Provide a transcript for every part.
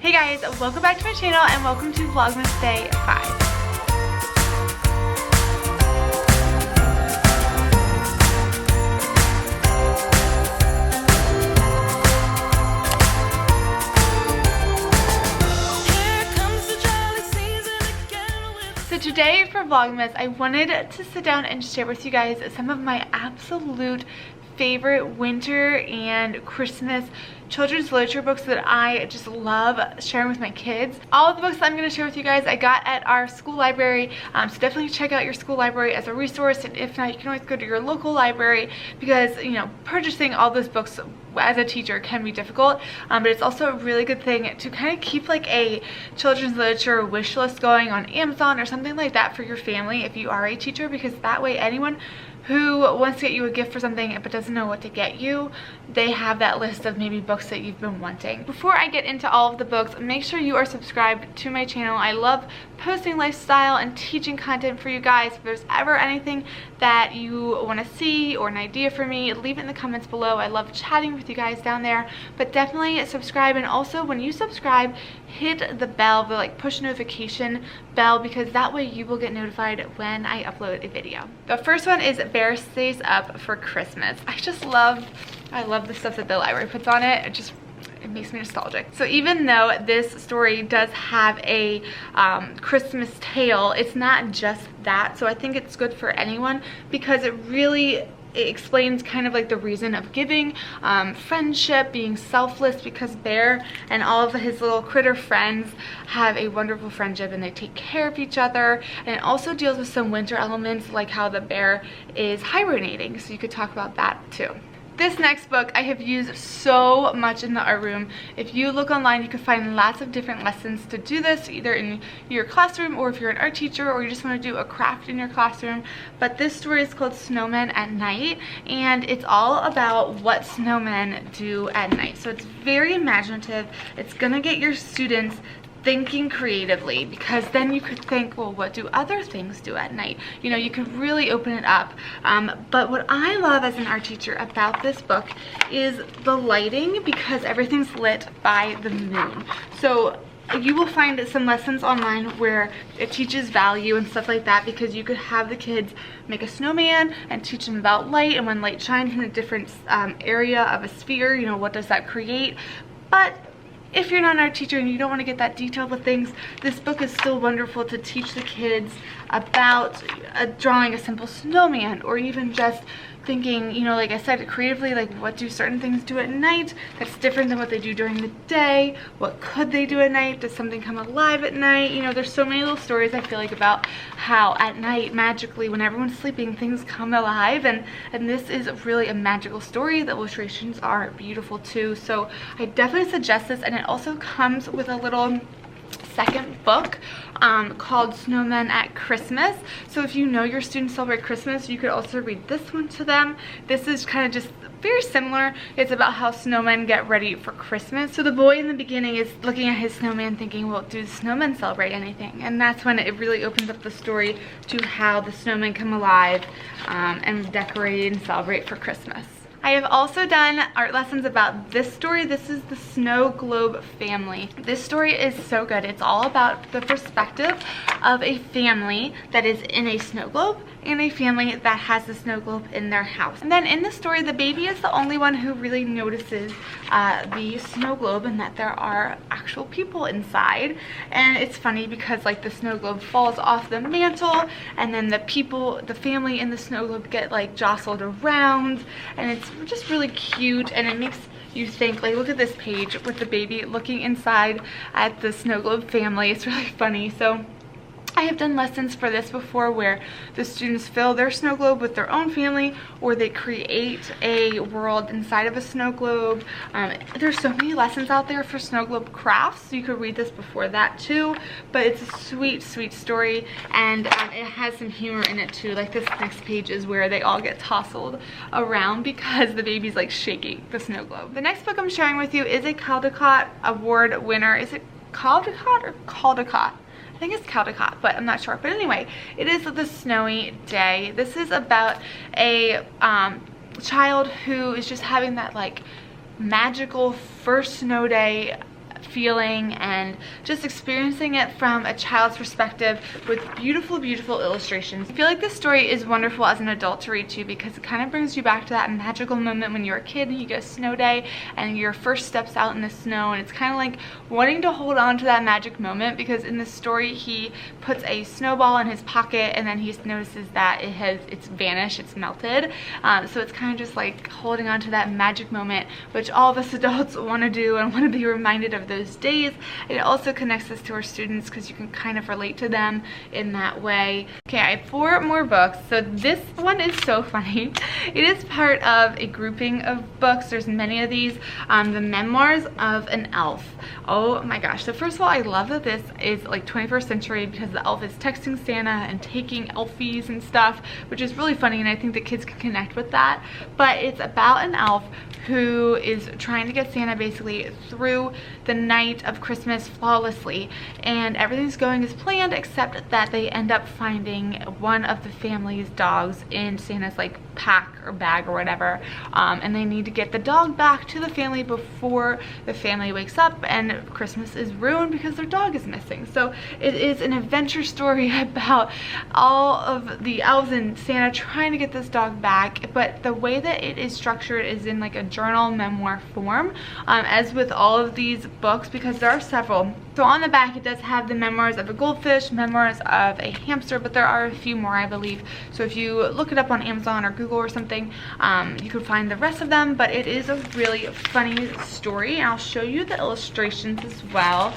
Hey guys, welcome back to my channel and welcome to Vlogmas Day 5. So today for Vlogmas, I wanted to sit down and share with you guys some of my absolute favorite winter and Christmas children's literature books that I just love sharing with my kids. All of the books that I'm going to share with you guys I got at our school library, so definitely check out your school library as a resource, and if not, you can always go to your local library because, you know, purchasing all those books as a teacher can be difficult, but it's also a really good thing to kind of keep like a children's literature wish list going on Amazon or something like that for your family if you are a teacher, because that way anyone who wants to get you a gift for something but doesn't know what to get you, they have that list of maybe books that you've been wanting. Before I get into all of the books, make sure you are subscribed to my channel. I love posting lifestyle and teaching content for you guys. If there's ever anything that you want to see or an idea for me, leave it in the comments below. I love chatting with you guys down there, but definitely subscribe. And also when you subscribe, hit the bell, the like push notification bell, because that way you will get notified when I upload a video. The first one is Bear Stays Up for Christmas. I love the stuff that the library puts on it. It makes me nostalgic. So even though this story does have a Christmas tale, it's not just that. So I think it's good for anyone because it explains kind of like the reason of giving, friendship, being selfless, because Bear and all of his little critter friends have a wonderful friendship and they take care of each other. And it also deals with some winter elements like how the bear is hibernating, so you could talk about that too. This next book I have used so much in the art room. If you look online, you can find lots of different lessons to do this, either in your classroom or if you're an art teacher or you just want to do a craft in your classroom. But this story is called Snowmen at Night, and it's all about what snowmen do at night. So it's very imaginative. It's gonna get your students thinking creatively, because then you could think, well, what do other things do at night? You know, you could really open it up. But what I love as an art teacher about this book is the lighting, because everything's lit by the moon. So you will find some lessons online where it teaches value and stuff like that, because you could have the kids make a snowman and teach them about light, and when light shines in a different area of a sphere, you know, what does that create? But if you're not an art teacher and you don't want to get that detailed with things, this book is still wonderful to teach the kids about drawing a simple snowman, or even just thinking, you know, like I said, creatively, like what do certain things do at night that's different than what they do during the day? What could they do at night? Does something come alive at night? You know, there's so many little stories I feel like about how at night, magically, when everyone's sleeping, things come alive, and this is really a magical story. The illustrations are beautiful too, so I definitely suggest this. And it also comes with a little second book called Snowmen at Christmas. So if you know your students celebrate Christmas, you could also read this one to them. This is kind of just very similar. It's about how snowmen get ready for Christmas. So the boy in the beginning is looking at his snowman thinking, well, do the snowmen celebrate anything? And that's when it really opens up the story to how the snowmen come alive and decorate and celebrate for Christmas. I have also done art lessons about this story. This is the Snow Globe family. This story is so good. It's all about the perspective of a family that is in a snow globe and a family that has the snow globe in their house. And then in the story, the baby is the only one who really notices the snow globe and that there are actual people inside. And it's funny because like the snow globe falls off the mantle, and then the family in the snow globe get like jostled around, and it's just really cute, and it makes you think, like, look at this page with the baby looking inside at the snow globe family. It's really funny. So I have done lessons for this before where the students fill their snow globe with their own family, or they create a world inside of a snow globe. There's so many lessons out there for snow globe crafts, so you could read this before that too. But it's a sweet, sweet story, and it has some humor in it too. Like this next page is where they all get tousled around because the baby's like shaking the snow globe. The next book I'm sharing with you is a Caldecott Award winner. Is it Caldecott or Caldecott? I think it's Caldecott, but I'm not sure. But anyway, it is The Snowy Day. This is about a child who is just having that like magical first snow day feeling and just experiencing it from a child's perspective with beautiful, beautiful illustrations. I feel like this story is wonderful as an adult to read too, because it kind of brings you back to that magical moment when you were a kid and you get a snow day and your first steps out in the snow, and it's kind of like wanting to hold on to that magic moment, because in the story he puts a snowball in his pocket and then he notices that it's vanished, it's melted. So it's kind of just like holding on to that magic moment, which all of us adults want to do and want to be reminded of those days. It also connects us to our students because you can kind of relate to them in that way. Okay, I have 4 more books. So this one is so funny. It is part of a grouping of books. There's many of these. The Memoirs of an Elf. Oh my gosh. So first of all, I love that this is like 21st century, because the elf is texting Santa and taking elfies and stuff, which is really funny, and I think the kids can connect with that. But it's about an elf who is trying to get Santa basically through the night of Christmas flawlessly, and everything's going as planned, except that they end up finding one of the family's dogs in Santa's like pack or bag or whatever, and they need to get the dog back to the family before the family wakes up and Christmas is ruined because their dog is missing. So it is an adventure story about all of the elves and Santa trying to get this dog back, but the way that it is structured is in like a journal memoir form, as with all of these books, because there are several. So on the back it does have the memoirs of a goldfish, memoirs of a hamster, but there are a few more, I believe. So if you look it up on Amazon or Google or something, you can find the rest of them. But it is a really funny story, and I'll show you the illustrations as well.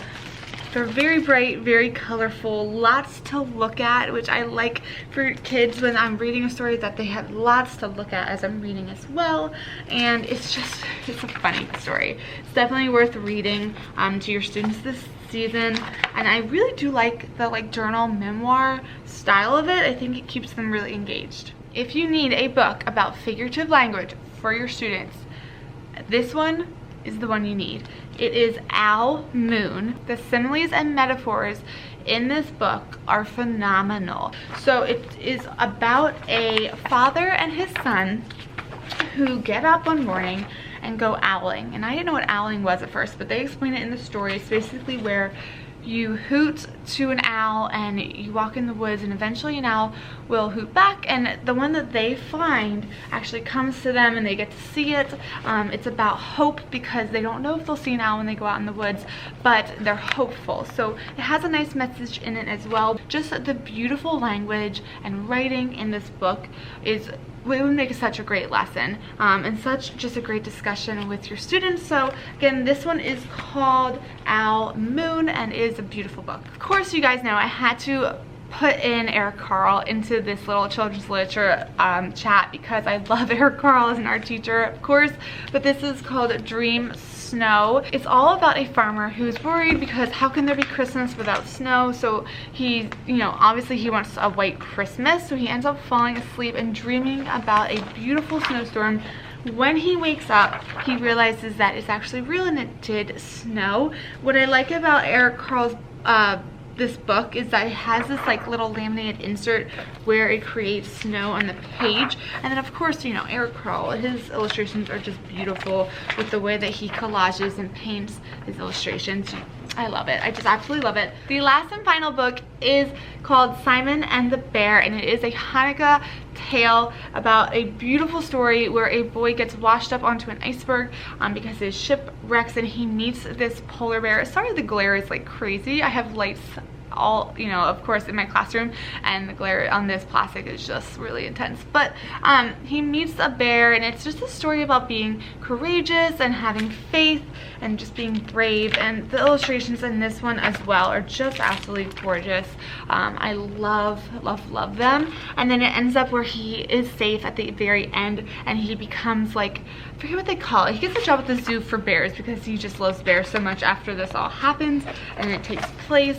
They're very bright, very colorful, lots to look at, which I like for kids when I'm reading a story, that they have lots to look at as I'm reading as well. And it's a funny story. It's definitely worth reading to your students this season, and I really do like the journal memoir style of it. I think it keeps them really engaged. If you need a book about figurative language for your students, this one is the one you need. It is Owl Moon. The similes and metaphors in this book are phenomenal. So it is about a father and his son who get up one morning and go owling. And I didn't know what owling was at first, but they explain it in the story. It's basically where you hoot to an owl and you walk in the woods, and eventually an owl will hoot back, and the one that they find actually comes to them and they get to see it. It's about hope, because they don't know if they'll see an owl when they go out in the woods, but they're hopeful. So it has a nice message in it as well. Just the beautiful language and writing in this book it would make such a great lesson, and such just a great discussion with your students. So again, this one is called Owl Moon and is a beautiful book. Of course, you guys know I had to put in Eric Carl into this little children's literature chat, because I love Eric Carl as an art teacher, of course. But this is called Dream Snow. It's all about a farmer who's worried because how can there be Christmas without snow? So he, obviously he wants a white Christmas, so he ends up falling asleep and dreaming about a beautiful snowstorm. When he wakes up, he realizes that it's actually real and it did snow. What I like about Eric Carl's this book is that it has this little laminated insert where it creates snow on the page. And then of course, Eric Carl, his illustrations are just beautiful with the way that he collages and paints his illustrations. I love it. I just absolutely love it. The last and final book is called Simon and the Bear, and it is a Hanukkah tale about a beautiful story where a boy gets washed up onto an iceberg because his ship wrecks, and he meets this polar bear. Sorry, the glare is like crazy. I have lights all, of course, in my classroom, and the glare on this plastic is just really intense. But he meets a bear, and it's just a story about being courageous and having faith and just being brave. And the illustrations in this one as well are just absolutely gorgeous. I love them. And then it ends up where he is safe at the very end, and he becomes I forget what they call it. He gets a job at the zoo for bears because he just loves bears so much after this all happens and it takes place.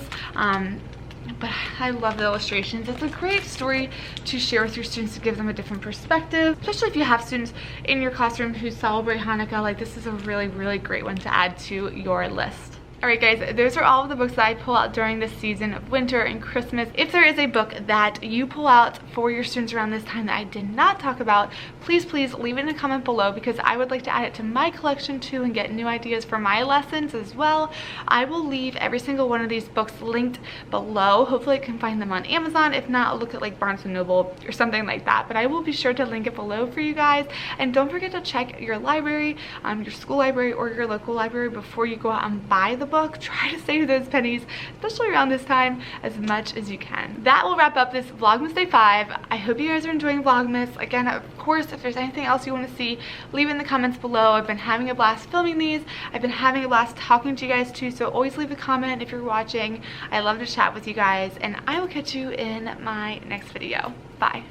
But I love the illustrations. It's a great story to share with your students to give them a different perspective, especially if you have students in your classroom who celebrate Hanukkah. This is a really, really great one to add to your list. Alright guys, those are all of the books that I pull out during this season of winter and Christmas. If there is a book that you pull out for your students around this time that I did not talk about, please leave it in a comment below, because I would like to add it to my collection too and get new ideas for my lessons as well. I will leave every single one of these books linked below. Hopefully I can find them on Amazon. If not, I'll look at like Barnes & Noble or something like that, but I will be sure to link it below for you guys. And don't forget to check your library, your school library or your local library before you go out and buy the book. Try to save those pennies, especially around this time, as much as you can. That will wrap up this Vlogmas Day 5. I hope you guys are enjoying Vlogmas. Again, of course, if there's anything else you want to see, leave it in the comments below. I've been having a blast filming these. I've been having a blast talking to you guys too, so always leave a comment if you're watching. I love to chat with you guys, and I will catch you in my next video. Bye.